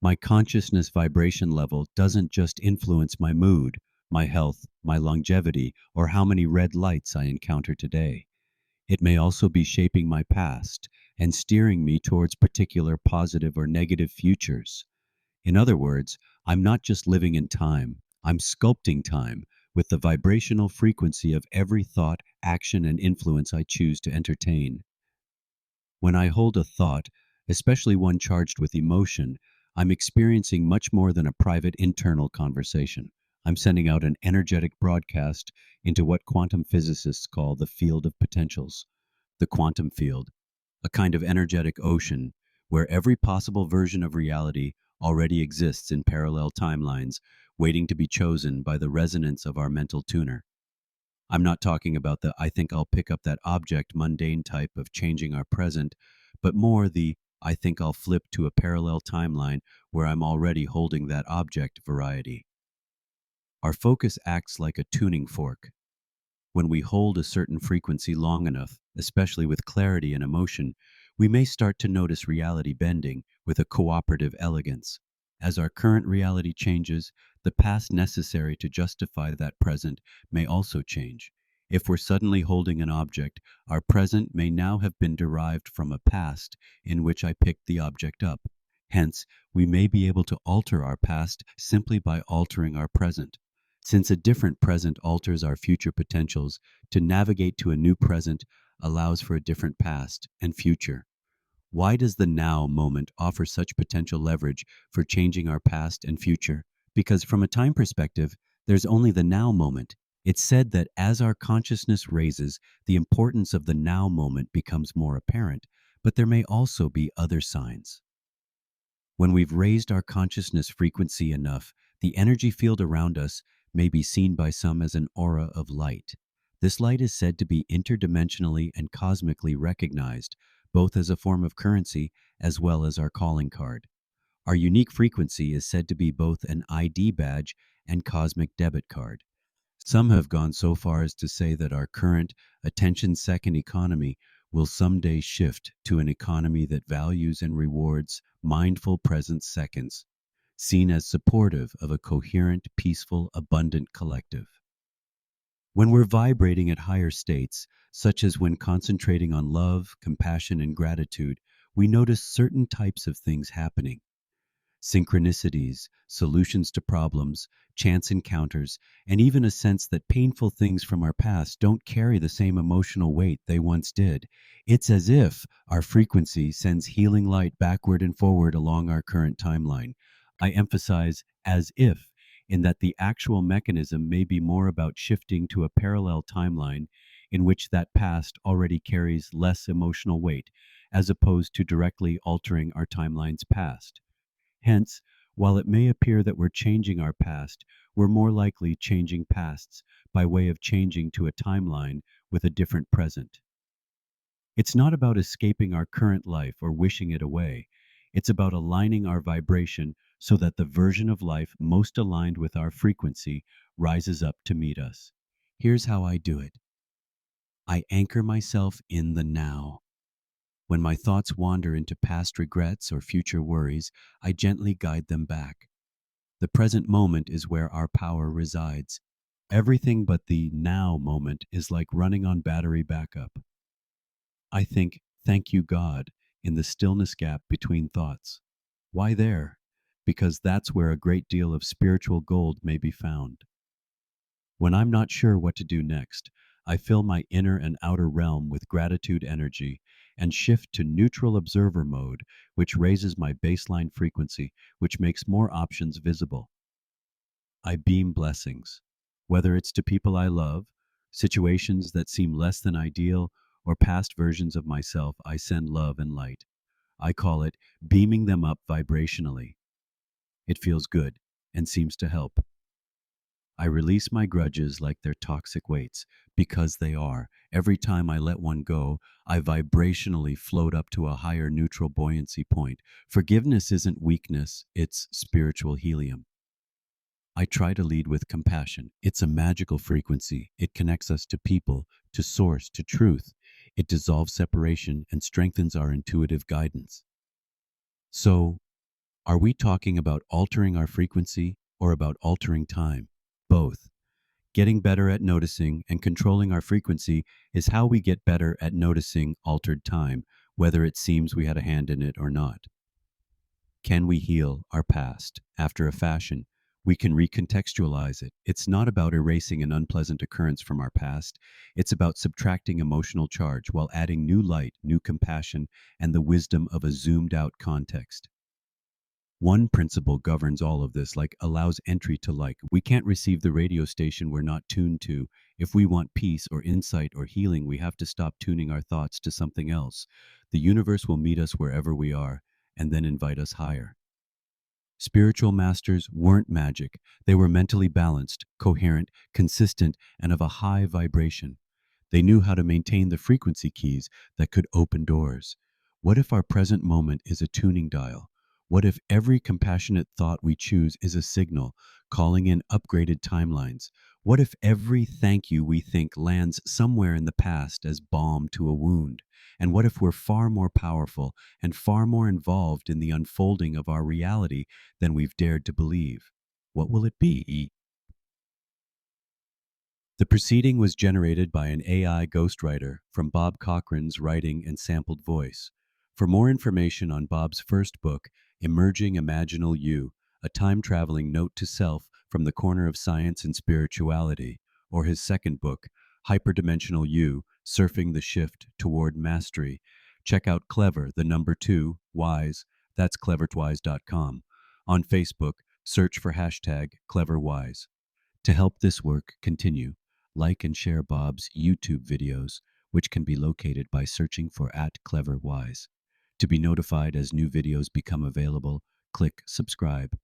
My consciousness vibration level doesn't just influence my mood, my health, my longevity, or how many red lights I encounter today. It may also be shaping my past and steering me towards particular positive or negative futures. In other words, I'm not just living in time, I'm sculpting time with the vibrational frequency of every thought, action, and influence I choose to entertain. When I hold a thought, especially one charged with emotion, I'm experiencing much more than a private internal conversation. I'm sending out an energetic broadcast into what quantum physicists call the field of potentials. The quantum field, a kind of energetic ocean where every possible version of reality already exists in parallel timelines, waiting to be chosen by the resonance of our mental tuner. I'm not talking about the I think I'll pick up that object mundane type of changing our present, but more the I think I'll flip to a parallel timeline where I'm already holding that object variety. Our focus acts like a tuning fork. When we hold a certain frequency long enough, especially with clarity and emotion, we may start to notice reality bending with a cooperative elegance. As our current reality changes, the past necessary to justify that present may also change. If we're suddenly holding an object, our present may now have been derived from a past in which I picked the object up. Hence, we may be able to alter our past simply by altering our present. Since a different present alters our future potentials, to navigate to a new present allows for a different past and future. Why does the now moment offer such potential leverage for changing our past and future? Because from a time perspective, there's only the now moment. It's said that as our consciousness raises, the importance of the now moment becomes more apparent, but there may also be other signs. When we've raised our consciousness frequency enough, the energy field around us may be seen by some as an aura of light. This light is said to be interdimensionally and cosmically recognized, both as a form of currency as well as our calling card. Our unique frequency is said to be both an ID badge and cosmic debit card. Some have gone so far as to say that our current attention second economy will someday shift to an economy that values and rewards mindful present seconds, seen as supportive of a coherent, peaceful, abundant collective. When we're vibrating at higher states, such as when concentrating on love, compassion, and gratitude, we notice certain types of things happening. Synchronicities, solutions to problems, chance encounters, and even a sense that painful things from our past don't carry the same emotional weight they once did. It's as if our frequency sends healing light backward and forward along our current timeline. I emphasize as if, in that the actual mechanism may be more about shifting to a parallel timeline in which that past already carries less emotional weight, as opposed to directly altering our timeline's past. Hence, while it may appear that we're changing our past, we're more likely changing pasts by way of changing to a timeline with a different present. It's not about escaping our current life or wishing it away. It's about aligning our vibration so that the version of life most aligned with our frequency rises up to meet us. Here's how I do it. I anchor myself in the now. When my thoughts wander into past regrets or future worries, I gently guide them back. The present moment is where our power resides. Everything but the now moment is like running on battery backup. I think, thank you, God, in the stillness gap between thoughts. Why there? Because that's where a great deal of spiritual gold may be found. When I'm not sure what to do next, I fill my inner and outer realm with gratitude energy and shift to neutral observer mode, which raises my baseline frequency, which makes more options visible. I beam blessings, whether it's to people I love, situations that seem less than ideal, or past versions of myself. I send love and light. I call it beaming them up vibrationally. It feels good and seems to help. I release my grudges like they're toxic weights, because they are. Every time I let one go, I vibrationally float up to a higher neutral buoyancy point. Forgiveness isn't weakness, it's spiritual helium. I try to lead with compassion. It's a magical frequency. It connects us to people, to source, to truth. It dissolves separation and strengthens our intuitive guidance. So, Are we talking about altering our frequency or about altering time? Both. Getting better at noticing and controlling our frequency is how we get better at noticing altered time, whether it seems we had a hand in it or not. Can we heal our past? After a fashion, we can recontextualize it. It's not about erasing an unpleasant occurrence from our past. It's about subtracting emotional charge while adding new light, new compassion, and the wisdom of a zoomed out context. One principle governs all of this, like allows entry to like. We can't receive the radio station we're not tuned to. If we want peace or insight or healing, we have to stop tuning our thoughts to something else. The universe will meet us wherever we are and then invite us higher. Spiritual masters weren't magic. They were mentally balanced, coherent, consistent, and of a high vibration. They knew how to maintain the frequency keys that could open doors. What if our present moment is a tuning dial? What if every compassionate thought we choose is a signal calling in upgraded timelines? What if every thank you we think lands somewhere in the past as balm to a wound? And what if we're far more powerful and far more involved in the unfolding of our reality than we've dared to believe? What will it be? The proceeding was generated by an AI ghostwriter from Bob Cochran's writing and sampled voice. For more information on Bob's first book, Emerging Imaginal You, a time-traveling note to self from the corner of science and spirituality, or his second book, Hyperdimensional You, Surfing the Shift Toward Mastery, check out Clever, the number 2, Wise, that's clevertwise.com. On Facebook, search for hashtag CleverWise. To help this work continue, like and share Bob's YouTube videos, which can be located by searching for @CleverWise. To be notified as new videos become available, click subscribe.